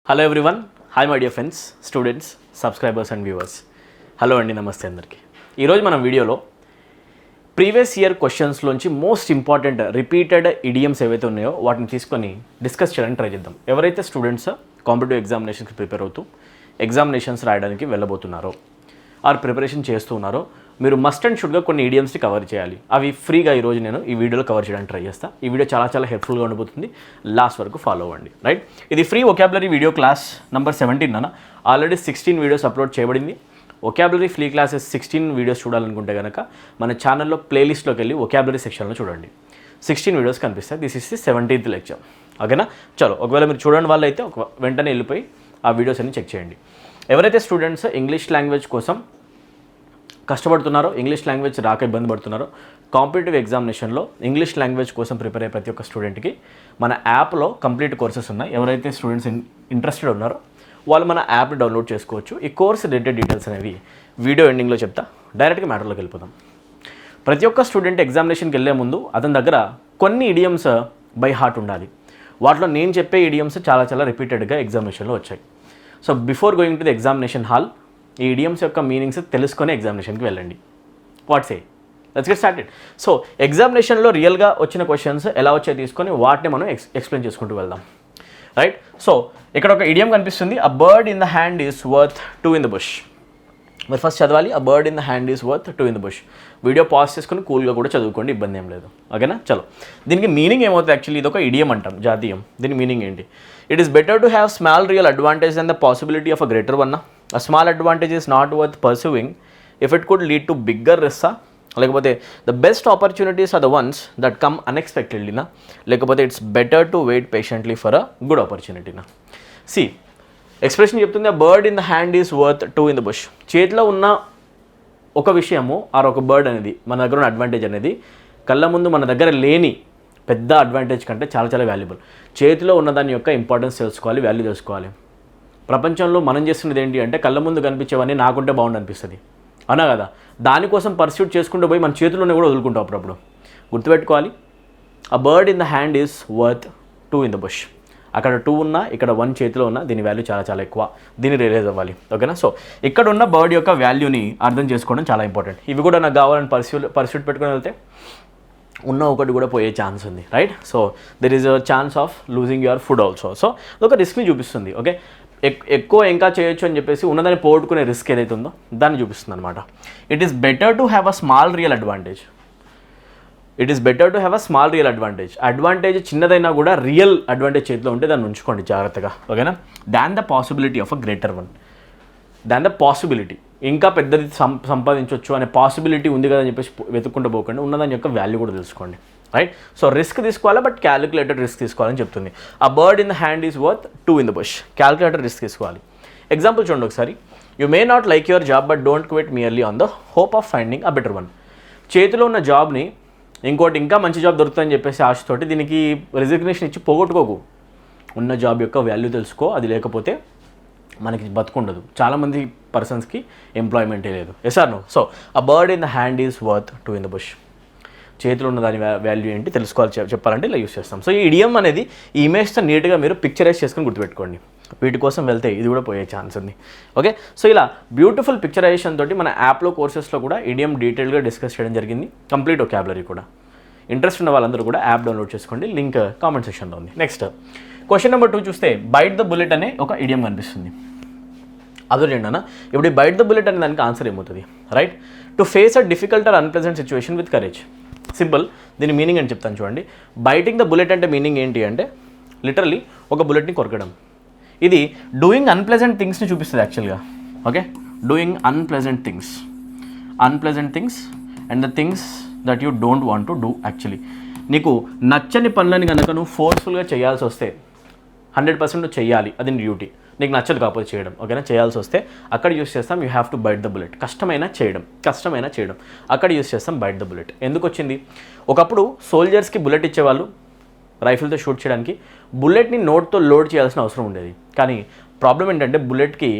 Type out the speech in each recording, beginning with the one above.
Hello everyone, hi my dear friends, students, subscribers and viewers. Hello అండి, నమస్తే అందరికీ. ఈరోజు మనం వీడియోలో ప్రీవియస్ ఇయర్ క్వశ్చన్స్లోంచి మోస్ట్ ఇంపార్టెంట్ రిపీటెడ్ ఇడియమ్స్ ఏవైతే ఉన్నాయో వాటిని తీసుకొని డిస్కస్ చేయడానికి ట్రై చేద్దాం. ఎవరైతే స్టూడెంట్స్ కాంపిటేటివ్ ఎగ్జామినేషన్స్కి ప్రిపేర్ అవుతూ ఎగ్జామినేషన్స్ రాయడానికి వెళ్ళబోతున్నారో ఆర్ ప్రిపరేషన్ చేస్తూ ఉన్నారో మీరు మస్ట్ అండ్ షుడ్గా కొన్ని ఇడియమ్స్ని కవర్ చేయాలి. అవి ఫ్రీగా ఈరోజు నేను ఈ వీడియోలో కవర్ చేయడానికి ట్రై చేస్తాను. ఈ వీడియో చాలా హెల్ప్ఫుల్గా ఉండబోతుంది. లాస్ట్ వరకు ఫాలో అవ్వండి, రైట్? ఇది free vocabulary video class number 17 అన్న. ఆల్రెడీ 16 వీడియోస్ అప్లోడ్ చేయబడింది. వొకాబులరీ ఫ్రీ క్లాసెస్ 16 వీడియోస్ చూడాలనుకుంటే కనుక మన ఛానల్లో ప్లేలిస్ట్లోకి వెళ్ళి వొకాబులరీ సెక్షన్లో చూడండి. 16 వీడియోస్ కనిపిస్తాయి. This is the 17th lecture, ఓకేనా? చలో, ఒకవేళ మీరు చూడని వాళ్ళు అయితే వెంటనే వెళ్ళిపోయి ఆ వీడియోస్ అన్ని చెక్ చేయండి. ఎవరైతే స్టూడెంట్స్ ఇంగ్లీష్ లాంగ్వేజ్ కోసం కష్టపడుతున్నారో, ఇంగ్లీష్ లాంగ్వేజ్ రాక ఇబ్బంది పడుతున్నారో, కాంపిటేటివ్ ఎగ్జామినేషన్లో ఇంగ్లీష్ లాంగ్వేజ్ కోసం ప్రిపేర్ అయ్యే ప్రతి ఒక్క స్టూడెంట్కి మన యాప్లో కంప్లీట్ కోర్సెస్ ఉన్నాయి. ఎవరైతే స్టూడెంట్స్ ఇంట్రెస్టెడ్ ఉన్నారో వాళ్ళు మన యాప్ని డౌన్లోడ్ చేసుకోవచ్చు. ఈ కోర్స్ రిలేటెడ్ డీటెయిల్స్ అనేవి వీడియో ఎండింగ్లో చెప్తా. డైరెక్ట్గా మ్యాటర్లోకి వెళ్ళిపోదాం. ప్రతి ఒక్క స్టూడెంట్ ఎగ్జామినేషన్కి వెళ్ళే ముందు అతని దగ్గర కొన్ని ఇడియమ్స్ బై హార్ట్ ఉండాలి. వాటిలో నేను చెప్పే ఇడియమ్స్ చాలా రిపీటెడ్గా ఎగ్జామినేషన్లో వచ్చాయి. So before going to the examination hall ఈ ఇడియమ్స్ యొక్క మీనింగ్స్ తెలుసుకొని ఎగ్జామినేషన్కి వెళ్ళండి. Watts A let's get started. So ఎగ్జామినేషన్లో రియల్గా వచ్చిన క్వశ్చన్స్ ఎలా వచ్చాయి తీసుకొని వాటిని మనం ఎక్స్ప్లెయిన్ చేసుకుంటూ వెళ్దాం, రైట్? సో ఇక్కడ ఒక ఇడియం కనిపిస్తుంది, అ bird in the hand is worth 2 in the bush. మరి ఫస్ట్ చదవాలి, అ bird in the hand is worth 2 in the bush. Video pause చేసుకుని కూల్గా కూడా చదువుకోండి, ఇబ్బంది ఏం లేదు, ఓకేనా? చలో, దీనికి మీనింగ్ ఏమవుతుంది? యాక్చువల్లీ ఇది ఒక ఇడియం అంటాం, జాతీయం. దీని మీనింగ్ ఏంటి? It is better to have small real advantage and the possibility of a greater one. A small advantage is not worth pursuing if it could lead to bigger risks. లేకపోతే the best opportunities are the ones that come unexpectedly na. లేకపోతే it's better to wait patiently for a good opportunity na. See, expression చెప్తుంది, a bird in the hand is worth 2 in the bush. చేతిలో ఉన్న ఒక విషయము are ఒక bird అనేది మన దగ్గర ఉన్న అడ్వాంటేజ్ అనేది కళ్ళ ముందు మన దగ్గర లేని పెద్ద అడ్వాంటేజ్ కంటే చాలా వాల్యుబుల్. చేతిలో ఉన్న దాని యొక్క ఇంపార్టెన్స్ తెలుసుకోవాలి, వాల్యూ తెలుసుకోవాలి. ప్రపంచంలో మనం చేస్తున్నది ఏంటి అంటే కళ్ళ ముందు కనిపించేవన్నీ నాకుంటే బాగుండు అనిపిస్తుంది, అనా కదా? దానికోసం పర్స్యూట్ చేసుకుంటూ పోయి మన చేతిలోనే కూడా వదులుకుంటాం అప్పుడప్పుడు. గుర్తుపెట్టుకోవాలి, అ bird in the hand is worth 2 in the bush. అక్కడ 2 ఉన్నా ఇక్కడ 1 చేతిలో ఉన్నా దీని వాల్యూ చాలా ఎక్కువ. దీన్ని రియలైజ్ అవ్వాలి, ఓకేనా? సో ఇక్కడ ఉన్న బర్డ్ యొక్క వాల్యూని అర్థం చేసుకోవడం చాలా ఇంపార్టెంట్. ఇవి కూడా నాకు కావాలని పర్స్యూట్ పెట్టుకుని వెళ్తే ఉన్న ఒకటి కూడా పోయే ఛాన్స్ ఉంది, right? So there is a chance of losing your food also. So అదొక రిస్క్ని చూపిస్తుంది, ఓకే? ఎక్కువ ఇంకా చేయొచ్చు అని చెప్పేసి ఉన్నదాన్ని పోగొట్టుకునే రిస్క్ ఏదైతే ఉందో దాన్ని చూపిస్తుంది అనమాట. It is better to have a small real advantage. It is better to have a small real advantage. Advantage చిన్నదైనా కూడా రియల్ అడ్వాంటేజ్ చేతిలో ఉంటే దాన్ని ఉంచుకోండి జాగ్రత్తగా, ఓకేనా? Than the possibility of a greater one. Than the possibility, ఇంకా పెద్దది సంపాదించవచ్చు అనే పాసిబిలిటీ ఉంది కదా అని చెప్పేసి వెతుక్కుంటూ పోకండి, ఉన్నదాని యొక్క వాల్యూ కూడా తెలుసుకోండి, రైట్? సో రిస్క్ తీసుకోవాలి, బట్ క్యాలిక్యులేటెడ్ రిస్క్ తీసుకోవాలని చెప్తుంది. ఆ bird in the hand is worth 2 in the bush. Calculated risk తీసుకోవాలి. ఎగ్జాంపుల్ చూడండి ఒకసారి. You may not like your job but don't quit merely on the hope of finding a better one. చేతిలో ఉన్న జాబ్ని ఇంకోటి ఇంకా మంచి జాబ్ దొరుకుతుందని చెప్పేసి ఆశతోటి దీనికి రిజిగ్నేషన్ ఇచ్చి పోగొట్టుకోకు. ఉన్న జాబ్ యొక్క వాల్యూ తెలుసుకో, అది లేకపోతే మనకి బతుకుండదు. చాలామంది పర్సన్స్కి ఎంప్లాయ్మెంటే లేదు. Yes or no? So a bird in the hand is worth 2 in the bush. చేతిలో ఉన్న దాని వాల్యూ ఏంటి తెలుసుకోవాలి, చెప్పాలంటే ఇలా యూస్ చేస్తాం. సో ఈ ఇడియం అనేది ఈ ఇమేజ్తో నీట్గా మీరు పిక్చరైజ్ చేసుకుని గుర్తుపెట్టుకోండి. వీటి కోసం వెళ్తే ఇది కూడా పోయే ఛాన్స్ ఉంది, ఓకే? సో ఇలా బ్యూటిఫుల్ పిక్చరైజేషన్ తోటి మన యాప్లో కోర్సెస్లో కూడా ఇడియం డీటెయిల్గా డిస్కస్ చేయడం జరిగింది. కంప్లీట్ వొకాబులరీ కూడా. ఇంట్రెస్ట్ ఉన్న వాళ్ళందరూ కూడా యాప్ డౌన్లోడ్ చేసుకోండి, లింక్ కామెంట్ సెక్షన్లో ఉంది. నెక్స్ట్ క్వశ్చన్ నెంబర్ 2 చూస్తే బైట్ ద బుల్లెట్ అనే ఒక ఇడియం కనిపిస్తుంది. అదొరండి అన్న. ఇప్పుడు ఈ బైట్ ద బుల్లెట్ అనే దానికి ఆన్సర్ ఏమవుతుంది? Right, to face a difficult or unpleasant situation with courage. Simple. దీని మీనింగ్ అని చెప్తాను చూడండి. బైటింగ్ ద బుల్లెట్ అంటే మీనింగ్ ఏంటి అంటే లిటరలీ ఒక బుల్లెట్ని కొరకడం. ఇది డూయింగ్ అన్ప్లెజెంట్ థింగ్స్ని చూపిస్తుంది యాక్చువల్గా, okay? Doing unpleasant things and the things that you don't want to do. Actually నీకు నచ్చని పనులని కనుక నువ్వు ఫోర్స్ఫుల్గా చేయాల్సి వస్తే 100% నువ్వు చేయాలి, అది నీ డ్యూటీ. నీకు నచ్చదు కాకపోతే చేయడం, ఓకేనా? చేయాల్సి వస్తే అక్కడ యూస్ చేస్తాం you have to bite the bullet. కష్టమైనా చేయడం అక్కడ యూస్ చేస్తాం బైట్ ద బుల్లెట్. ఎందుకు వచ్చింది? ఒకప్పుడు సోల్జర్స్కి బుల్లెట్ ఇచ్చేవాళ్ళు రైఫిల్తో షూట్ చేయడానికి. బుల్లెట్ని నోట్తో లోడ్ చేయాల్సిన అవసరం ఉండేది. కానీ ప్రాబ్లం ఏంటంటే బుల్లెట్కి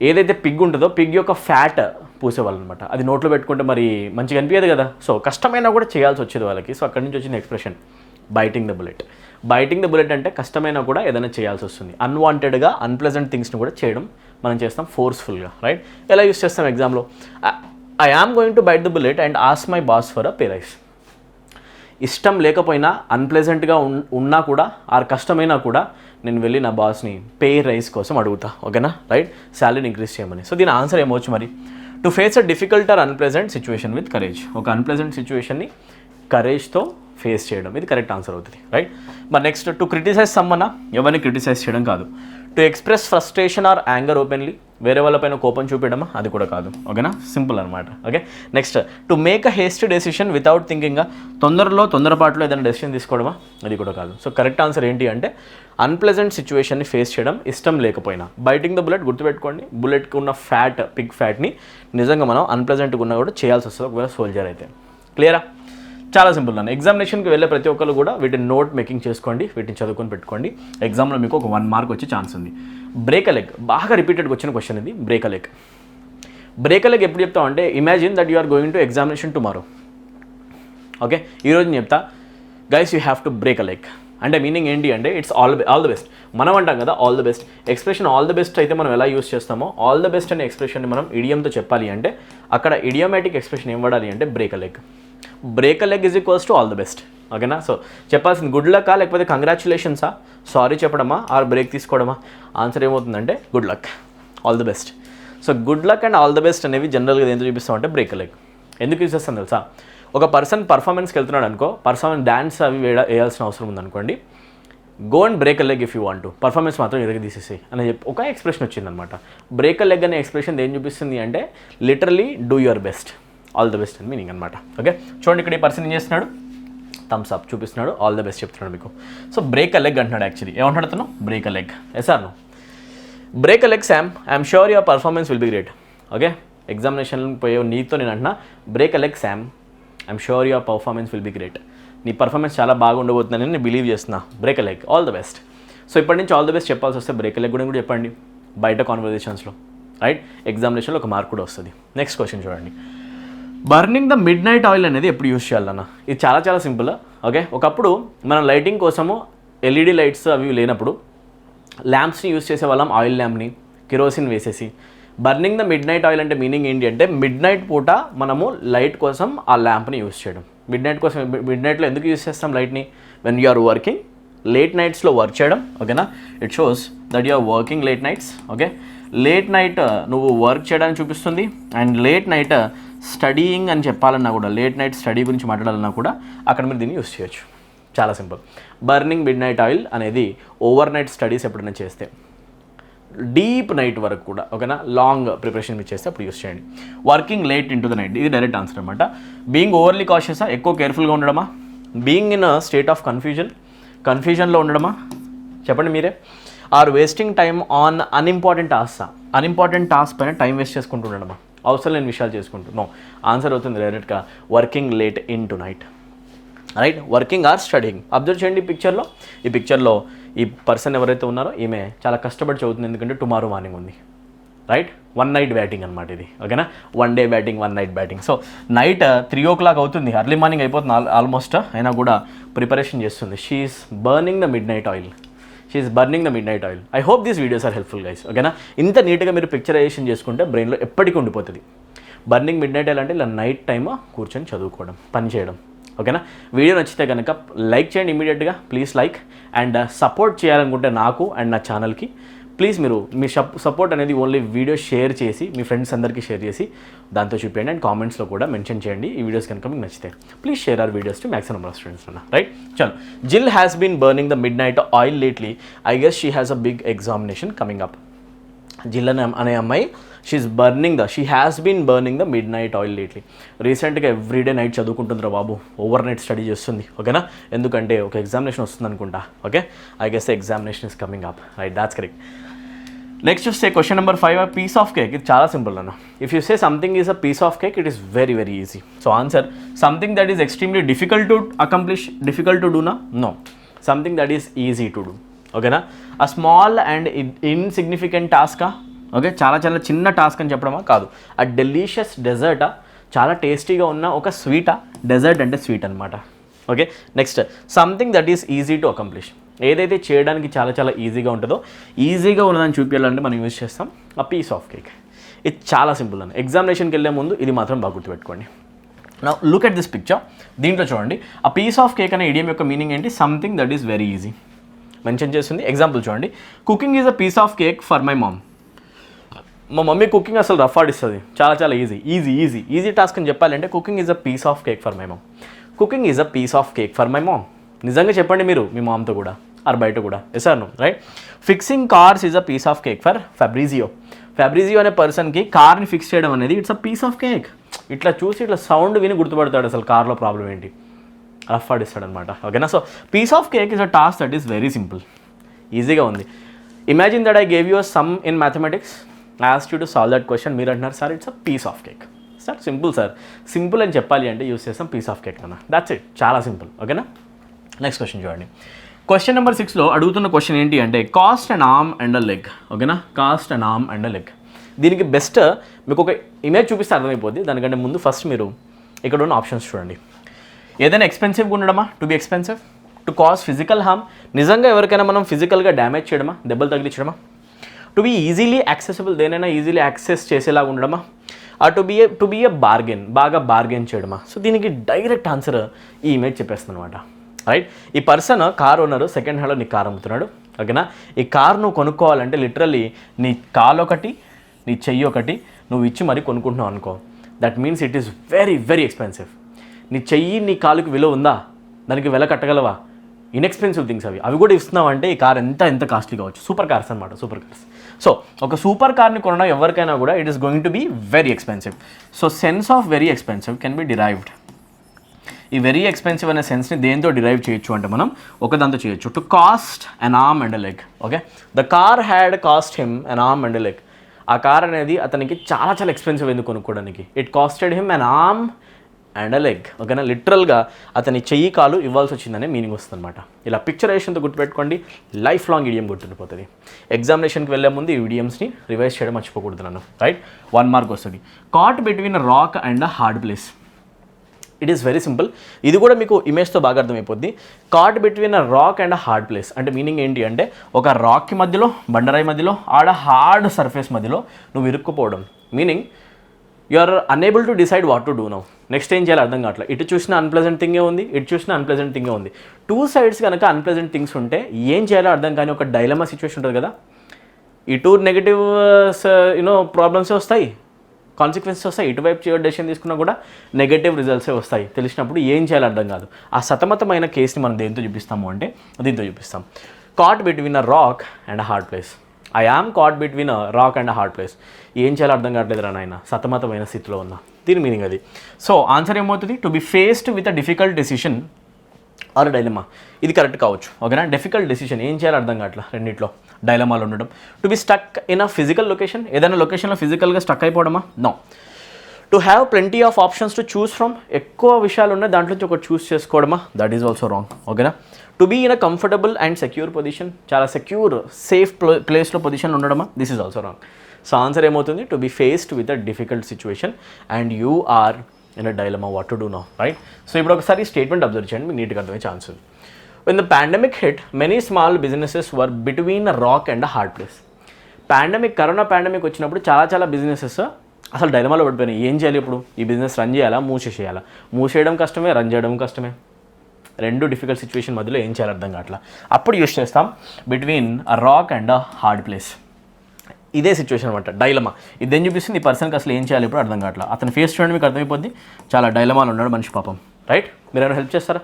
ఏదైతే పిగ్ ఉంటుందో పిగ్ యొక్క ఫ్యాట్ పూసేవాళ్ళు అనమాట. అది నోట్లో పెట్టుకుంటే మరి మంచిగా అనిపించదు కదా. సో కష్టమైనా కూడా చేయాల్సి వచ్చేది వాళ్ళకి. సో అక్కడి నుంచి వచ్చిన expression biting the bullet. Biting the bullet అంటే కష్టమైనా కూడా ఏదైనా చేయాల్సి వస్తుంది. అన్వాంటెడ్గా అన్ప్లెజెంట్ థింగ్స్ని కూడా చేయడం మనం చేస్తాం ఫోర్స్ఫుల్గా, రైట్? ఎలా యూస్ చేస్తాం ఎగ్జామ్లో? I am going to bite the bullet and ask my boss for a pay rice. ఇష్టం లేకపోయినా, అన్ప్లెజెంట్గా ఉన్నా కూడా, ఆర్ కష్టమైనా కూడా నేను వెళ్ళి నా బాస్ని పే రైస్ కోసం అడుగుతా, ఓకేనా, రైట్? శాలరీని ఇంక్రీజ్ చేయమని. సో దీని ఆన్సర్ ఏమవచ్చు మరి? To face a difficult or unpleasant situation with courage. ఒక అన్ప్లెజెంట్ సిచ్యువేషన్ని కరేజ్తో ఫేస్ చేయడం, ఇది కరెక్ట్ ఆన్సర్ అవుతుంది, రైట్? మరి నెక్స్ట్, టు క్రిటిసైజ్ సమ్మన్నా, ఎవరిని క్రిటిసైజ్ చేయడం కాదు. To express frustration or anger openly, వేరే వాళ్ళపైన కోపం చూపించడమా, అది కూడా కాదు, ఓకేనా? సింపుల్ అనమాట, okay? Next, to make a haste decision without thinking, తొందరపాటులో ఏదైనా డెసిషన్ తీసుకోవడమా, అది కూడా కాదు. సో కరెక్ట్ ఆన్సర్ ఏంటి అంటే అన్ప్లెజెంట్ సిచ్యువేషన్ని ఫేస్ చేయడం ఇష్టం లేకపోయినా. బైటింగ్ ద బుల్లెట్ గుర్తుపెట్టుకోండి, బుల్లెట్కి ఉన్న పిగ్ ఫ్యాట్ని నిజంగా మనం అన్ప్లెజెంట్గా ఉన్నా కూడా చేయాల్సి వస్తుంది ఒకవేళ సోల్జర్ అయితే. క్లియరా? చాలా సింపుల్ అన్న. ఎగ్జామినేషన్కి వెళ్ళే ప్రతి ఒక్కరు కూడా వీటిని నోట్ మేకింగ్ చేసుకోండి, వీటిని చదువుకొని పెట్టుకోండి. ఎగ్జామ్లో మీకు ఒక 1 మార్క్ వచ్చే ఛాన్స్ ఉంది. బ్రేక్ అ లెగ్, బాగా రిపీటెడ్గా వచ్చిన క్వశ్చన్ ఇది. Break a leg. Break a leg ఎప్పుడు చెప్తాం అంటే, imagine that you are going to examination tomorrow, okay? ఈరోజు నేను చెప్తా, guys you have to break a leg. అంటే మీనింగ్ ఏంటి అంటే ఇట్స్ ఆల్ ద బెస్ట్. మనం అంటాం కదా all the best. Expression all the best అయితే మనం ఎలా యూస్ చేస్తామో, ఆల్ ద బెస్ట్ అనే ఎక్స్ప్రెషన్ని మనం ఇడియంతో చెప్పాలి అంటే అక్కడ ఇడియోమాటిక్ ఎక్స్ప్రెషన్ ఏం వాడాలి అంటే break a leg. Break a leg is equals to all the best, ఓకేనా? సో చెప్పాల్సింది గుడ్ లక్కా లేకపోతే కంగ్రాచులేషన్సా, సారీ చెప్పడమా, ఆర్ బ్రేక్ తీసుకోవడమా? ఆన్సర్ ఏమవుతుందంటే good luck, all the best. So good luck and all the best అనేవి జనరల్గా ఎందుకు చూపిస్తామంటే బ్రేక్ అ లెగ్. ఎందుకు use చేస్తాం తెలుసా? ఒక పర్సన్ పర్ఫార్మెన్స్కి వెళ్తున్నాడు అనుకో, పర్ఫార్మెన్స్ డ్యాన్స్ అవి వేయాల్సిన అవసరం ఉందనుకోండి, go and break a leg if you want to, performance మాత్రం ఎదుగు తీసేసి అని చెప్పి ఒక ఎక్స్ప్రెషన్ వచ్చిందనమాట. బ్రేక్ అ లెగ్ అనే ఎక్స్ప్రెషన్ ఏం చూపిస్తుంది అంటే literally do your best, all the best అని మీనింగ్ అనమాట, ఓకే? చూడండి ఇక్కడ ఈ పర్సన్ ఏం చేస్తున్నాడు, థమ్స్ అప్ చూపిస్తున్నాడు, ఆల్ ద బెస్ట్ చెప్తున్నాడు మీకు. సో బ్రేక్ అ లెగ్ అంటున్నాడు. యాక్చువల్లీ ఏమంటాడు అతను? Break a leg. Yes or no? Break a leg Sam, I'm sure your performance will be great, okay? Examination పోయే నీతో నేను అంటున్నా, break a leg Sam, I'm sure your performance will be great. నీ performance చాలా బాగా ఉండబోతుందని నేను believe చేస్తున్నా. Break a leg, all the best. So ఇప్పటి నుంచి ఆల్ ద బెస్ట్ చెప్పాల్సి వస్తే బ్రేక్ అ లెగ్ కూడా చెప్పండి బయట కాన్వర్జేషన్స్లో, రైట్? ఎగ్జామినేషన్లో ఒక మార్క్ కూడా వస్తుంది. నెక్స్ట్ క్వశ్చన్ చూడండి. Burning the midnight oil అనేది ఎప్పుడు యూస్ చేయాలన్న? ఇది చాలా చాలా సింపుల్, ఓకే? ఒకప్పుడు మనం లైటింగ్ కోసము ఎల్ఈడి లైట్స్ అవి లేనప్పుడు ల్యాంప్స్ని యూస్ చేసేవాళ్ళం, ఆయిల్ ల్యాంప్ని కిరోసిన్ వేసేసి. Burning the midnight oil అంటే మీనింగ్ ఏంటి అంటే మిడ్ నైట్ పూట మనము లైట్ కోసం ఆ ల్యాంప్ని యూస్ చేయడం. మిడ్ నైట్ కోసం, మిడ్ నైట్లో ఎందుకు యూస్ చేస్తాం లైట్ని? When you are working, late నైట్స్లో వర్క్ చేయడం, ఓకేనా? It shows that you are working late nights, okay? Late night నువ్వు వర్క్ చేయడానికి చూపిస్తుంది. అండ్ లేట్ నైట్ స్టడీయింగ్ అని చెప్పాలన్నా కూడా, లేట్ నైట్ స్టడీ గురించి మాట్లాడాలన్నా కూడా అక్కడ మీరు దీన్ని యూస్ చేయొచ్చు. చాలా simple. Burning mid night oil అనేది ఓవర్ నైట్ స్టడీస్ ఎప్పుడైనా చేస్తే, డీప్ నైట్ వరకు కూడా, ఓకేనా, లాంగ్ ప్రిపరేషన్ మీరు చేస్తే అప్పుడు యూస్ చేయండి. Working late into the night, ఇది డైరెక్ట్ ఆన్సర్ అనమాట. బీయింగ్ ఓవర్లీ కాషియసా, ఎక్కువ కేర్ఫుల్గా ఉండడమా? బీయింగ్ ఇన్ స్టేట్ ఆఫ్ కన్ఫ్యూజన్లో ఉండడమా? చెప్పండి మీరే. Or wasting time on unimportant task, unimportant task పైన టైం వేస్ట్ చేసుకుంటూ ఉండడమా? అవసరం లేని విషయాలు చేసుకుంటున్నాం. ఆన్సర్ అవుతుంది డైరెక్ట్గా working late in to night, right? Working or studying. Observe చేయండి ఈ పిక్చర్లో ఈ పర్సన్ ఎవరైతే ఉన్నారో ఈమె చాలా కష్టపడి చదువుతుంది, ఎందుకంటే టుమారో మార్నింగ్ ఉంది, రైట్? 1 నైట్ బ్యాటింగ్ అనమాట ఇది, ఓకేనా? 1 day batting, 1 night batting. So night 3 o'clock అవుతుంది, అర్లీ మార్నింగ్ అయిపోతుంది ఆల్మోస్ట్, అయినా కూడా ప్రిపరేషన్ చేస్తుంది. She is burning the midnight oil. I hope these videos are helpful guys, ఓకేనా? ఇంత నీట్గా మీరు పిక్చరైజేషన్ చేసుకుంటే బ్రెయిన్లో ఎప్పటికీ ఉండిపోతుంది. బర్నింగ్ మిడ్ నైట్ ఆయిల్ అంటే ఇలా నైట్ టైమ్ కూర్చొని చదువుకోవడం, పని చేయడం, ఓకేనా? వీడియో నచ్చితే కనుక లైక్ చేయండి ఇమీడియట్గా, ప్లీజ్ లైక్. అండ్ సపోర్ట్ చేయాలనుకుంటే నాకు అండ్ నా ఛానల్కి ప్లీజ్ మీరు మీ సపోర్ట్ అనేది ఓన్లీ వీడియో షేర్ చేసి మీ ఫ్రెండ్స్ అందరికీ షేర్ చేసి దాంతో చూపించండి. అండ్ కామెంట్స్లో కూడా మెన్షన్ చేయండి ఈ వీడియోస్ కనుక మీకు నచ్చితే. Please share our videos to maximum number of students అన్న, రైట్? చలో. Jill has been burning the midnight oil lately. I guess she has a big examination coming up. Jill అనే అమ్మాయి she has been burning the midnight oil lately. రీసెంట్గా everyday night చదువుకుంటుందిరా బాబు, overnight study చేస్తుంది, ఓకేనా? ఎందుకంటే ఒక examination వస్తుంది అనుకుంటా, okay? I guess the examination is coming up, right? That's correct. Next చూస్తే question number 5, a piece of cake. ఇది చాలా సింపుల్ అన్న. If you say something is a piece of cake, it is very very easy. So answer something that is extremely difficult to accomplish, difficult to డూనా? No, something that is easy to do, ఓకేనా? A small and insignificant టాస్కా, okay? చాలా చాలా చిన్న task అని చెప్పడమా? కాదు. అ delicious డెజర్టా, చాలా టేస్టీగా ఉన్న ఒక స్వీటా? డెజర్ట్ అంటే స్వీట్ అనమాట, okay, next something that is easy to accomplish. ఏదైతే చేయడానికి చాలా చాలా ఈజీగా ఉంటుందో, ఈజీగా ఉన్నదని చూపించాలంటే మనం యూజ్ చేస్తాం ఆ పీస్ ఆఫ్ కేక్. ఇది చాలా సింపుల్ అని. ఎగ్జామినేషన్కి వెళ్ళే ముందు ఇది మాత్రం బాగా గుర్తుపెట్టుకోండి. Now look at this picture. దీంట్లో చూడండి, ఆ పీస్ ఆఫ్ కేక్ అనే ఇడియం యొక్క మీనింగ్ ఏంటి? Something that is very easy mention చేస్తుంది. ఎగ్జాంపుల్ చూడండి, cooking is a piece of cake for my mom. మా మమ్మీ కుకింగ్ అసలు రఫ్ ఆడిస్తుంది, చాలా చాలా ఈజీ టాస్క్ అని చెప్పాలంటే cooking is a piece of cake for my mom. Cooking is a piece of cake for my mom. నిజంగా చెప్పండి మీరు మీ మామ్తో కూడా, ఆర్ బయట కూడా. Yes or no? Right. Fixing cars is a piece of cake for Fabrizio. Fabrizio అనే పర్సన్కి కార్ని ఫిక్స్ చేయడం అనేది it's a piece of cake. ఇట్లా చూసి ఇట్లా సౌండ్ విని గుర్తుపడతాడు అసలు కార్లో ప్రాబ్లం ఏంటి, రఫ్ ఆడిస్తాడు అనమాట. ఓకేనా? So piece of cake is a task that is very simple, ఈజీగా ఉంది. Imagine that I gave you a sum in mathematics, I asked you to solve that question. మీరు అంటున్నారు sir it's a piece of cake. Sir simple sir, simple అని చెప్పాలి అంటే use చేస్తాం piece of cake అన్న. That's it, చాలా simple. ఓకేనా? Next question చూడండి. క్వశ్చన్ నెంబర్ 6లో అడుగుతున్న క్వశ్చన్ ఏంటి అంటే cost and arm and a leg. ఓకేనా? Cost and arm and a leg. దీనికి బెస్ట్ మీకు ఒక ఇమేజ్ చూపిస్తే అర్థమైపోద్ది. దానికంటే ముందు ఫస్ట్ మీరు ఇక్కడ ఉన్న ఆప్షన్స్ చూడండి. ఏదైనా ఎక్స్పెన్సివ్గా ఉండడమా? To be expensive. To cause physical harm, నిజంగా ఎవరికైనా మనం ఫిజికల్గా డ్యామేజ్ చేయడమా, దెబ్బలు తగిలించడమా? టు బీ ఈజీలీ యాక్సెసిబుల్, దేనైనా ఈజీలీ యాక్సెస్ చేసేలాగా ఉండడమా? టు బీ ఏ బార్గెన్, బాగా బార్గెన్ చేయడమా? సో దీనికి డైరెక్ట్ ఆన్సర్ ఈ ఇమేజ్ చెప్పేస్తుంది అనమాట. రైట్. ఈ పర్సన్ కార్ ఓనరు, సెకండ్ హ్యాండ్లో నీ కార్ అమ్ముతున్నాడు. ఓకేనా? ఈ కార్ నువ్వు కొనుక్కోవాలంటే లిటరల్లీ నీ కాలు ఒకటి, నీ చెయ్యి ఒకటి నువ్వు ఇచ్చి మరీ కొనుక్కుంటున్నావు అనుకో, that means it is very very expensive. నీ చెయ్యి నీ కాలుకి విలువ ఉందా? దానికి వెల కట్టగలవా? ఇన్ఎక్స్పెన్సివ్ థింగ్స్ అవి కూడా ఇస్తున్నావు అంటే ఈ కార్ ఎంత కాస్ట్లీ కావచ్చు. సూపర్ కార్స్ అనమాట, సూపర్ కార్స్. సో ఒక సూపర్ కార్ని కొనడం ఎవరికైనా కూడా it is going to be very expensive. So sense of very expensive can be derived. ఈ వెరీ ఎక్స్పెన్సివ్ అనే సెన్స్ని దేంతో డిరైవ్ చేయొచ్చు అంటే మనం ఒక దాంతో చేయొచ్చు. To cost an arm and a leg. Okay, the car had cost him an arm and a leg. ఆ కార్ అనేది అతనికి చాలా చాలా ఎక్స్పెన్సివ్ ఎందుకు కొనుక్కోవడానికి. It costed him an arm and a leg. ఓకేనా? లిటరల్గా అతని చెయ్యి కాలు ఇవ్వాల్సి వచ్చిందనే మీనింగ్ వస్తుంది అనమాట. ఇలా పిక్చరైజేషన్తో గుర్తుపెట్టుకోండి, లైఫ్ లాంగ్ ఇడియం గుర్తుండిపోతుంది. ఎగ్జామినేషన్కి వెళ్ళే ముందు ఈ ఇడియమ్స్ని రివైజ్ చేయడం మర్చిపోకూడదు నన్ను. రైట్, 1 మార్క్ వస్తుంది. Caught between a rock and a hard place. It is very simple. ఇది కూడా మీకు ఇమేజ్తో బాగా అర్థమైపోద్ది. Caught between a rock and a hard place అంటే మీనింగ్ ఏంటి అంటే ఒక రాక్కి మధ్యలో, బండరాయి మధ్యలో, ఆడ హార్డ్ సర్ఫేస్ మధ్యలో నువ్వు ఇరుక్కుపోవడం. Meaning you are unable to decide what to do now. Next ఏం చేయాలి అర్థం కావట్లేదు. ఇటు చూసిన అన్ప్లెజెంట్ థింగే ఉంది, ఇటు చూసిన అన్ప్లెజెంట్ థింగే ఉంది. 2 sides కనుక అన్ప్లెజెంట్ థింగ్స్ ఉంటే ఏం చేయాలో అర్థం కానీ ఒక డైలమా సిచ్యువేషన్ ఉంటుంది కదా. ఇటు నెగిటివ్ ప్రాబ్లమ్సే వస్తాయి, కాన్సిక్వెన్సెస్ వస్తాయి. ఇటువైపు డెసిషన్ తీసుకున్నా కూడా నెగటివ్ రిజల్ట్సే వస్తాయి. తెలిసినప్పుడు ఏం చేయాలో అర్థం కాదు. ఆ సతమతమైన కేసుని మనం దేంతో చూపిస్తాము అంటే దీంతో చూపిస్తాం. Caught between a rock and a hard place. I am caught between a rock and a hard place. ఏం చేయాలో అర్థం కావట్లేదు రా నాయన, సతమతమైన స్థితిలో ఉన్నా. దీని మీనింగ్ అది. సో ఆన్సర్ ఏమవుతుంది? To be faced with a difficult decision or dilemma. ఇది కరెక్ట్ కావచ్చు. ఓకేనా? డిఫికల్ట్ డెసిషన్, ఏం చేయాలో అర్థం కావట్లా, రెండిట్లో డైలమాలో ఉండడం. To be stuck in a physical location, ఏదైనా లొకేషన్లో ఫిజికల్గా స్టక్ అయిపోవడమా? No. To have plenty of options to choose from, ఎక్కువ విషయాలు ఉన్నాయి దాంట్లో నుంచి ఒకటి చూస్ చేసుకోవడమా? That is also wrong. ఓకేనా? To be in a comfortable and secure position, చాలా సెక్యూర్ సేఫ్ ప్లేస్లో పొజిషన్లో ఉండడమా? This is also wrong. So answer ఏమవుతుంది? To be faced with a difficult situation and you are in a dilemma what to do now. Right. So ఇప్పుడు ఒకసారి statement observe చేయండి, మీకు నీట్గా అర్థమయ్యే ఛాన్స్ ఉంది. When the pandemic hit, many small businesses were between a rock and a hard place. Corona pandemic వచ్చినప్పుడు చాలా businesses అసలు డైలమాలో పడిపోయినాయి. ఏం చేయాలి ఇప్పుడు? ఈ బిజినెస్ రన్ చేయాలా, మూసేసేయాలా? మూసేయడం కష్టమే, రన్ చేయడం కష్టమే. రెండు డిఫికల్ట్ సిచ్యువేషన్ మధ్యలో ఏం చేయాలి అర్థం కావట్లా. అప్పుడు యూస్ చేస్తాం between a rock and a hard place. ఇదే సిచ్యువేషన్ అనమాట, డైలమా. ఇదేం చూపిస్తుంది? ఈ పర్సన్కి అసలు ఏం చేయాలి ఇప్పుడు అర్థం కావట్లా. అతను ఫేస్ చూడండి, మీకు అర్థమైపోద్ది. చాలా డైలమాలో ఉన్నాడు మనిషి పాపం. రైట్. మీరు ఏమైనా హెల్ప్ చేస్తారా?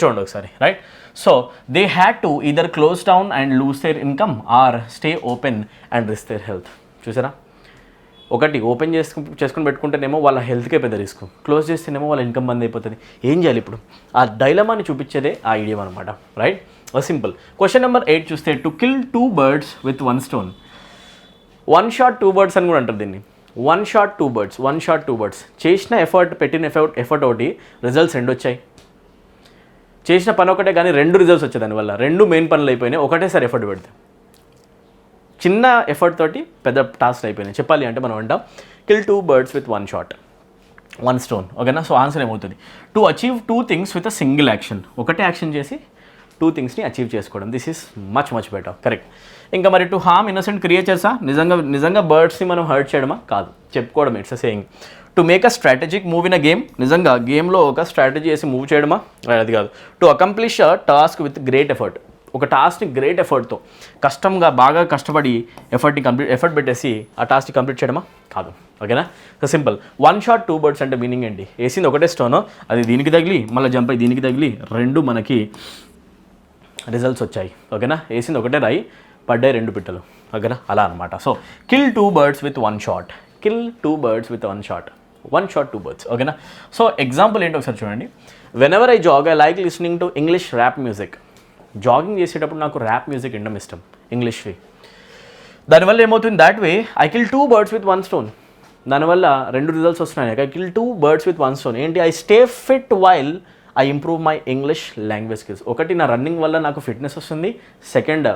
చూడండి ఒకసారి. Right. So they had to either close down and lose their income or stay open and risk their health. చూసారా? ఒకటి ఓపెన్ చేసుకుని పెట్టుకుంటేనేమో వాళ్ళ హెల్త్కే పెద్ద రిస్క్, క్లోజ్ చేస్తేనేమో వాళ్ళ ఇన్కమ్ బంద్ అయిపోతుంది. ఏం చేయాలి ఇప్పుడు? ఆ డైలమాని చూపించేదే ఆ ఐడియా అనమాట. రైట్. సింపుల్. క్వశ్చన్ నెంబర్ 8 చూస్తే to kill 2 birds with 1 stone. 1 shot 2 birds అని కూడా అంటారు దీన్ని. 1 shot 2 birds, 1 shot 2 birds. చేసిన ఎఫర్ట్, పెట్టిన ఎఫర్ట్ ఒకటి, రిజల్ట్స్ 2 వచ్చాయి. చేసిన పని ఒకటే కానీ 2 రిజల్ట్స్ వచ్చాయి దానివల్ల. 2 మెయిన్ పనులు అయిపోయినాయి ఒకటేసారి ఎఫర్ట్ పెడితే. చిన్న ఎఫర్ట్ తోటి పెద్ద టాస్క్ అయిపోయినాయి. చెప్పాలి అంటే మనం అంటాం kill 2 birds with 1 shot. One stone. ఓకేనా? సో ఆన్సర్ ఏమవుతుంది? To achieve 2 things with a single action. ఒకటే యాక్షన్ చేసి 2 thingsని అచీవ్ చేసుకోవడం. This is much better. Correct. ఇంకా మరి టు హార్మ్ ఇన్నోసెంట్ క్రియేచర్సా? నిజంగా బర్డ్స్ని మనం హర్ట్ చేయడమా? కాదు, చెప్పుకోవడం. It's a saying. To make a strategic move in a game? నిజంగా గేమ్లో ఒక స్ట్రాటజీ వేసి మూవ్ చేయడమా? అది కాదు. To accomplish a task with great effort? ఒక టాస్క్ని గ్రేట్ ఎఫర్ట్తో బాగా కష్టపడి ఎఫర్ట్ పెట్టేసి ఆ టాస్క్ని కంప్లీట్ చేయడమా? కాదు. ఓకేనా? So simple. 1 shot 2 birds అంటే మీనింగ్ ఏంటి? వేసింది ఒకటే స్టోన్, అది దీనికి తగిలి మళ్ళీ జంప్ అయ్యి దీనికి తగిలి 2 మనకి రిజల్ట్స్ వచ్చాయి. ఓకేనా? వేసింది ఒకటే రాయి, పడ్డాయి 2 పిట్టలు. ఓకేనా? అలా అనమాట. So kill 2 birds with 1 shot. Kill 2 birds with 1 shot. 1 shot 2 birds. ఓకేనా? సో ఎగ్జాంపుల్ ఏంటో ఒకసారి చూడండి. Whenever I jog I like listening to English rap music. Jogging చేసేటప్పుడు నాకు ర్యాప్ మ్యూజిక్ వినడం ఇష్టం, ఇంగ్లీష్వి. దానివల్ల ఏమవుతుంది? That way I kill 2 birds with 1 stone. దానివల్ల 2 రిజల్ట్స్ వస్తున్నాయి. I kill 2 birds with 1 stone. ఏంటి? I stay fit while I improve my English language skills. ఒకటి, నా రన్నింగ్ వల్ల నాకు ఫిట్నెస్ వస్తుంది. సెకండ్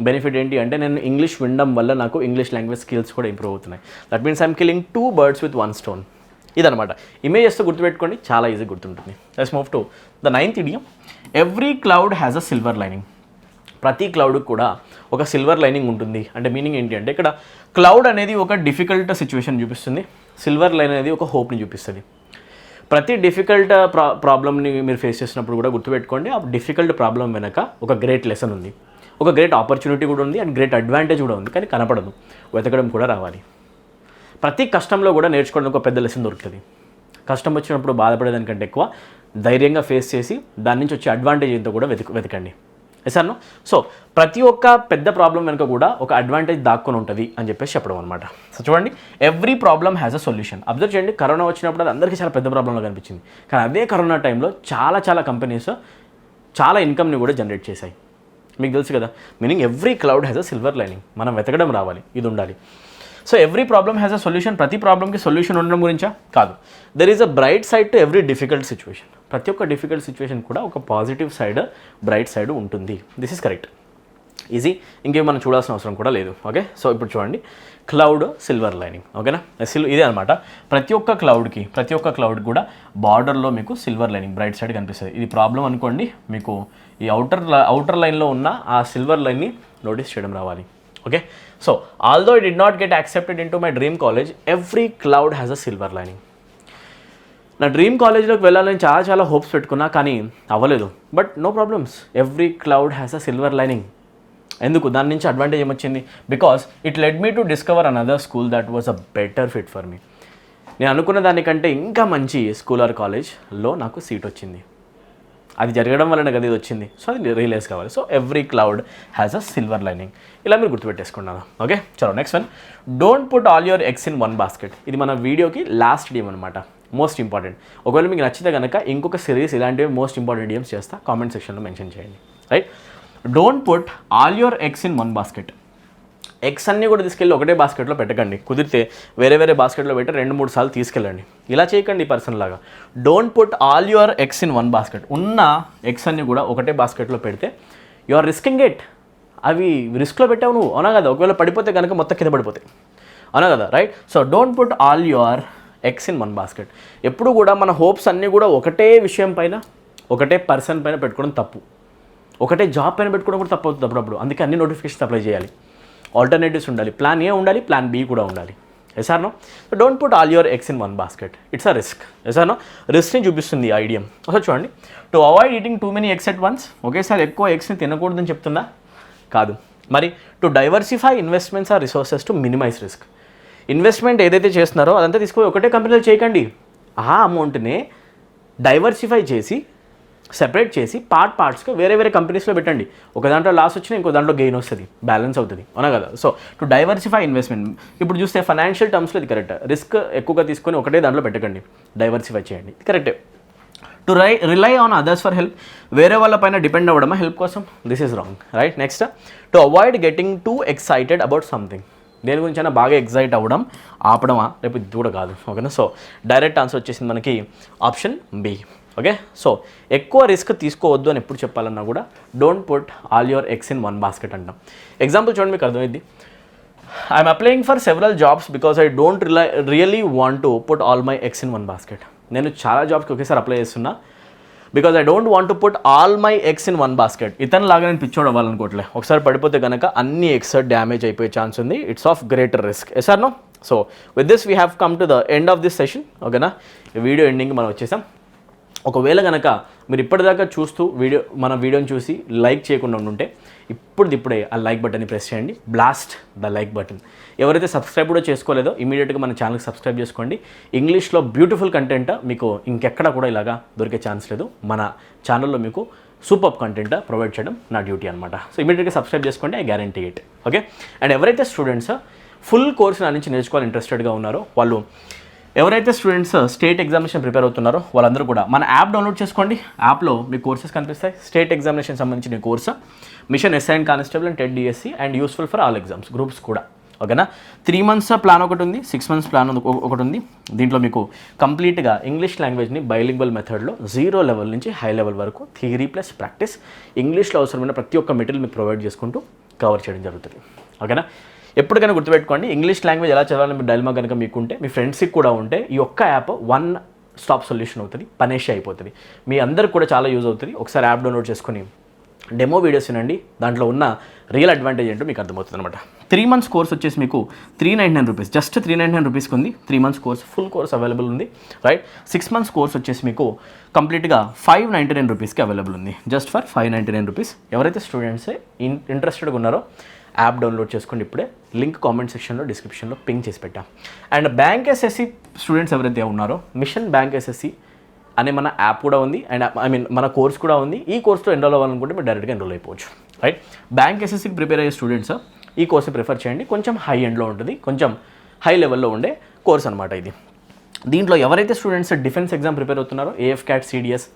బెనిఫిట్ ఏంటి అంటే నేను ఇంగ్లీష్ వినడం వల్ల నాకు ఇంగ్లీష్ లాంగ్వేజ్ స్కిల్స్ కూడా ఇంప్రూవ్ అవుతున్నాయి. That means I'm killing 2 birds with 1 stone. ఇదనమాట. ఇమేజెస్తో గుర్తుపెట్టుకోండి, చాలా ఈజీ గుర్తుంటుంది. Let's move to the 9th idiom. Every cloud has a silver lining. ప్రతి క్లౌడ్కి కూడా ఒక సిల్వర్ లైనింగ్ ఉంటుంది. అంటే మీనింగ్ ఏంటి అంటే ఇక్కడ క్లౌడ్ అనేది ఒక డిఫికల్ట్ సిచ్యువేషన్ చూపిస్తుంది, సిల్వర్ లైన్ అనేది ఒక హోప్ని చూపిస్తుంది. ప్రతి డిఫికల్ట్ ప్రాబ్లమ్ని మీరు ఫేస్ చేసినప్పుడు కూడా గుర్తుపెట్టుకోండి, ఆ డిఫికల్ట్ ప్రాబ్లం వెనక ఒక గ్రేట్ లెసన్ ఉంది, ఒక గ్రేట్ ఆపర్చునిటీ కూడా ఉంది, అండ్ గ్రేట్ అడ్వాంటేజ్ కూడా ఉంది. కానీ కనపడదు, వెతకడం కూడా రావాలి. ప్రతి కష్టంలో కూడా నేర్చుకోవడం ఒక పెద్ద లెసన్ దొరుకుతుంది. కష్టం వచ్చినప్పుడు బాధపడేదానికంటే ఎక్కువ ధైర్యంగా ఫేస్ చేసి దాని నుంచి వచ్చే అడ్వాంటేజ్ ఏంటో కూడా వెతకండి. ఎసార్ను? సో ప్రతి ఒక్క పెద్ద ప్రాబ్లం వెనుక కూడా ఒక అడ్వాంటేజ్ దాక్కుని ఉంటుంది అని చెప్పేసి చెప్పడం అనమాట. సో చూడండి, every problem has a solution. Observe చేయండి, కరోనా వచ్చినప్పుడు అది అందరికీ చాలా పెద్ద ప్రాబ్లంలో కనిపించింది. కానీ అదే కరోనా టైంలో చాలా కంపెనీస్ చాలా ఇన్కమ్ని కూడా జనరేట్ చేశాయి. మీకు తెలుసు కదా, meaning every cloud has a silver lining. మనం వెతకడం రావాలి, ఇది ఉండాలి. So every problem has a solution. ప్రతి ప్రాబ్లమ్కి సొల్యూషన్ ఉండడం గురించా? కాదు. There is a bright side to every difficult situation. ప్రతి ఒక్క డిఫికల్ట్ సిచ్యువేషన్ కూడా ఒక పాజిటివ్ సైడ్, బ్రైట్ సైడ్ ఉంటుంది. This is correct. ఈజీ. ఇంకేం మనం చూడాల్సిన అవసరం కూడా లేదు. ఓకే? సో ఇప్పుడు చూడండి, క్లౌడ్ సిల్వర్ లైనింగ్. ఓకేనా? ఇదే అనమాట. ప్రతి ఒక్క క్లౌడ్ కూడా బార్డర్లో మీకు సిల్వర్ లైనింగ్, బ్రైట్ సైడ్ కనిపిస్తుంది. ఇది ప్రాబ్లం అనుకోండి, మీకు ఈ అవుటర్ లైన్లో ఉన్న ఆ సిల్వర్ లైన్ని నోటీస్ చేయడం రావాలి. Okay? So although I did not get accepted in to my dream college, every cloud has a silver lining. నా డ్రీమ్ కాలేజ్లోకి వెళ్ళాలని చాలా హోప్స్ పెట్టుకున్నా, కానీ అవ్వలేదు. But no problems, every cloud has a silver lining. ఎందుకు? దాని నుంచి అడ్వాంటేజ్ ఏమొచ్చింది? Because it led me to discover another school that was a better fit for me. నేను అనుకున్న దానికంటే ఇంకా మంచి స్కూల్ ఆర్ కాలేజ్లో నాకు సీట్ వచ్చింది. అది జరగడం వలన కదా ఇది వచ్చింది. సో అది రియలైజ్ కావాలి. So every cloud has a silver lining. ఇలా మీరు గుర్తుపెట్టేసుకున్నాను. ఓకే? చలో next one. Don't put all your eggs in 1 basket. ఇది మన వీడియోకి లాస్ట్ ఇడియం అనమాట, మోస్ట్ ఇంపార్టెంట్. ఒకవేళ మీకు నచ్చితే కనుక ఇంకొక సిరీస్ ఇలాంటివి మోస్ట్ ఇంపార్టెంట్ ఇడియమ్స్ చేస్తా, కామెంట్ సెక్షన్లో మెన్షన్ చేయండి. Right? Don't put all your eggs in 1 basket. Eggs అన్నీ కూడా తీసుకెళ్ళి ఒకటే బాస్కెట్లో పెట్టకండి. కుదిరితే వేరే బాస్కెట్లో పెట్టి 2-3 సార్లు తీసుకెళ్ళండి. ఇలా చేయకండి పర్సన్ లాగా. Don't put all your eggs in 1 basket. ఉన్న ఎగ్స్ అన్నీ కూడా ఒకటే బాస్కెట్లో పెడితే యు ఆర్ రిస్కింగ్ ఇట్. అవి రిస్క్లో పెట్టావు నువ్వు, అవునా కదా? ఒకవేళ పడిపోతే కనుక మొత్తం కింద పడిపోతాయి, అవునా కదా? Right? So don't put all your eggs in 1 basket. ఎప్పుడు కూడా మన హోప్స్ అన్నీ కూడా ఒకటే విషయం పైన, ఒకటే పర్సన్ పైన పెట్టుకోవడం తప్పు. ఒకటే జాబ్ పైన పెట్టుకోవడం కూడా తప్పు అవుతుంది అప్పుడప్పుడు. అందుకే అన్ని నోటిఫికేషన్స్ అప్లై చేయాలి. ఆల్టర్నేటివ్స్ ఉండాలి. ప్లాన్ ఏ ఉండాలి, ప్లాన్ బి కూడా ఉండాలి. Yes or no? So don't put all your eggs in 1 basket. It's a risk. Yes or no? రిస్క్ని చూపిస్తుంది ఆ ఐడియం. ఒకసారి చూడండి. To avoid eating too many eggs at once. ఒకేసారి ఎక్కువ ఎగ్స్ని తినకూడదని చెప్తుందా? కాదు. మరి to diversify investments or resources to minimise risk. Investment ఏదైతే చేస్తున్నారో అదంతా తీసుకొని ఒకటే కంపెనీలో చేయకండి. ఆ అమౌంట్ని డైవర్సిఫై చేసి, సెపరేట్ చేసి పార్ట్స్గా వేరే కంపెనీస్లో పెట్టండి. ఒక దాంట్లో లాస్ వచ్చినా ఇంకో దాంట్లో గెయిన్ వస్తుంది, బ్యాలెన్స్ అవుతుంది, అవునా కదా? So to diversify investment. ఇప్పుడు చూస్తే ఫైనాన్షియల్ టర్మ్స్లో ఇది కరెక్ట్. రిస్క్ ఎక్కువగా తీసుకొని ఒకటే దాంట్లో పెట్టకండి, డైవర్సిఫై చేయండి, కరెక్టే. To rely on others for help. వేరే వాళ్ళ పైన డిపెండ్ అవ్వడమా హెల్ప్ కోసం? This is wrong. Right? Next, to avoid getting two excited about something. దేని గురించి అయినా బాగా ఎగ్జైట్ అవ్వడం ఆపడమా? రేపు ఇది కూడా కాదు. ఓకేనా? సో డైరెక్ట్ ఆన్సర్ వచ్చేసింది మనకి ఆప్షన్ బి. ఓకే? సో ఎక్కువ రిస్క్ తీసుకోవద్దు అని ఎప్పుడు చెప్పాలన్నా కూడా don't put all your eggs in 1 basket అంటాం. ఎగ్జాంపుల్ చూడండి, మీకు అర్థమైంది. I'm applying for several jobs because I don't really want to put all my eggs in one basket. నేను చాలా జాబ్స్కి ఒకేసారి అప్లై చేస్తున్నా because I don't want to put all my eggs in one basket. ఇతను లాగా నేను పిచ్చోడు అవ్వాలనుకోవట్లే. ఒకసారి పడిపోతే కనుక అన్ని ఎగ్స్ డ్యామేజ్ అయిపోయే ఛాన్స్ ఉంది. It's of greater risk. Yes or no? So with this we have come to the end of this session. ఓకేనా, వీడియో ఎండింగ్ మనం వచ్చేసాం. ఒకవేళ కనుక మీరు ఇప్పటిదాకా చూస్తూ మన వీడియోని చూసి లైక్ చేయకుండా ఉంటే ఇప్పుడే ఆ లైక్ బటన్ని ప్రెస్ చేయండి. Blast the like button. ఎవరైతే సబ్స్క్రైబ్ కూడా చేసుకోలేదో ఇమీడియట్గా మన ఛానల్కి సబ్స్క్రైబ్ చేసుకోండి. ఇంగ్లీష్లో బ్యూటిఫుల్ కంటెంట్ మీకు ఇంకెక్కడ కూడా ఇలాగా దొరికే ఛాన్స్ లేదు. మన ఛానల్లో మీకు సూపర్ కంటెంట్ ప్రొవైడ్ చేయడం నా డ్యూటీ అనమాట. సో ఇమీడియట్గా సబ్స్క్రైబ్ చేసుకోండి. I guarantee it. Okay, and ఎవరైతే స్టూడెంట్స్ ఫుల్ కోర్స్ నా నుంచి నేర్చుకోవాలి ఇంట్రెస్టెడ్గా ఉన్నారో వాళ్ళు, ఎవరైతే స్టూడెంట్స్ స్టేట్ ఎగ్జామినేషన్ ప్రిపేర్ అవుతున్నారో వాళ్ళందరూ కూడా మన యాప్ డౌన్లోడ్ చేసుకోండి. యాప్లో మీ కోర్సెస్ కనిపిస్తాయి. స్టేట్ ఎగ్జామినేషన్ సంబంధించిన course, mission SI and constable and TET DSC and useful for all exams groups కూడా. ఓకేనా, 3 months ప్లాన్ ఒకటి ఉంది, 6 months ప్లాన్ ఒకటి ఉంది. దీంట్లో మీకు కంప్లీట్గా ఇంగ్లీష్ లాంగ్వేజ్ని బైలింగ్వల్ మెథడ్లో 0 level నుంచి హై లెవెల్ వరకు థియరీ ప్లస్ ప్రాక్టీస్ ఇంగ్లీష్లో అవసరమైన ప్రతి ఒక్క మెటీరియల్ మీకు ప్రొవైడ్ చేసుకుంటూ కవర్ చేయడం జరుగుతుంది. ఓకేనా, ఎప్పటికైనా గుర్తుపెట్టుకోండి, ఇంగ్లీష్ లాంగ్వేజ్ ఎలా చదవాలని మీ డైలమా కనుక మీకు ఉంటే, మీ ఫ్రెండ్స్కి కూడా ఉంటే, ఈ ఒక్క యాప్ 1 stop సొల్యూషన్ అవుతుంది. పనేషే అయిపోతుంది. మీ అందరికి కూడా చాలా యూజ్ అవుతుంది. ఒకసారి యాప్ డౌన్లోడ్ చేసుకొని డెమో వీడియోస్ వినండి. దాంట్లో ఉన్న రియల్ అడ్వాంటేజ్ ఏంటో మీకు అర్థమవుతుంది అనమాట. 3 months కోర్స్ వచ్చేసి మీకు 399 రూపీస్, జస్ట్ 399 రూపీస్కి ఉంది. 3 months course, full course available ఉంది. రైట్, 6 months కోర్స్ వచ్చేసి మీకు కంప్లీట్గా 599 రూపీస్కి అవైలబుల్ ఉంది. Just for 599 rupees. ఎవరైతే స్టూడెంట్స్ ఇంట్రెస్టెడ్గా ఉన్నారో యాప్ డౌన్లోడ్ చేసుకోండి ఇప్పుడే. లింక్ కామెంట్ సెక్షన్లో డిస్క్రిప్షన్లో పింక్ చేసి పెట్టాం. అండ్ బ్యాంక్ ఎస్ఎస్సి స్టూడెంట్స్ ఎవరైతే ఉన్నారో మిషన్ బ్యాంక్ ఎస్ఎస్సి అనే మన యాప్ కూడా ఉంది. అండ్ మన కోర్స్ కూడా ఉంది. ఈ కోర్స్లో ఎన్రోల్ అవ్వాలనుకుంటే మీరు డైరెక్ట్గా ఎన్రోల్ అయిపోవచ్చు. రైట్, బ్యాంక్ ఎస్ఎస్సికి ప్రిపేర్ అయ్యే స్టూడెంట్స్ ఈ కోర్స్ ప్రిఫర్ చేయండి. కొంచెం హై ఎండ్లో ఉంటుంది, కొంచెం హై లెవెల్లో ఉండే కోర్స్ అనమాట ఇది. దీంట్లో ఎవరైతే స్టూడెంట్స్ డిఫెన్స్ ఎగ్జామ్ ప్రిపేర్ అవుతున్నారో, ఏఎఫ్ క్యాట్, సిడిఎస్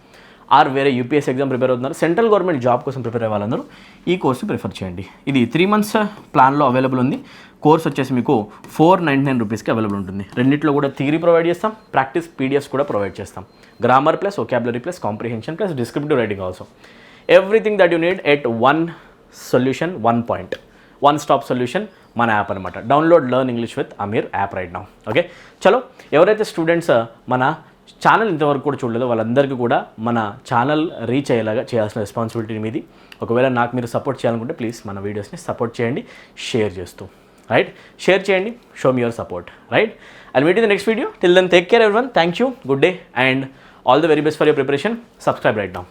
ఆర్ వేరే యూపీఎస్సీ ఎగ్జామ్ ప్రిపేర్ అవుతున్నారు, సెంట్రల్ గవర్నమెంట్ జాబ్ కోసం ప్రిపేర్ అయ్యే వాళ్ళందరూ ఈ కోర్సు ప్రిఫర్ చేయండి. ఇది 3 months ప్లాన్లో అవైలబుల్ ఉంది. కోర్స్ వచ్చేసి మీకు 499 రూపీస్కి అవైలబుల్ ఉంటుంది. రెండిట్లో కూడా థియరీ ప్రొవైడ్ చేస్తాం, ప్రాక్టీస్ పీడిఎఫ్స్ కూడా ప్రొవైడ్ చేస్తాం. Grammar plus vocabulary plus comprehension plus descriptive writing also. Everything that you need at 1 solution, 1 point, 1 stop solution మన యాప్ అనమాట. Download learn English with Amir app right now. Okay, చలో, ఎవరైతే students మన channel ఇంతవరకు కూడా చూడలేదో వాళ్ళందరికీ కూడా మన ఛానల్ రీచ్ అయ్యేలాగా చేయాల్సిన రెస్పాన్సిబిలిటీ మీది. ఒకవేళ నాకు మీరు సపోర్ట్ చేయాలనుకుంటే ప్లీజ్ మన వీడియోస్ని సపోర్ట్ చేయండి, షేర్ చేస్తూ. రైట్, షేర్ చేయండి, show me your support. Right, I'll meet in the next video. Till then take care everyone. Thank you, good day and all the very best for your preparation. Subscribe right now.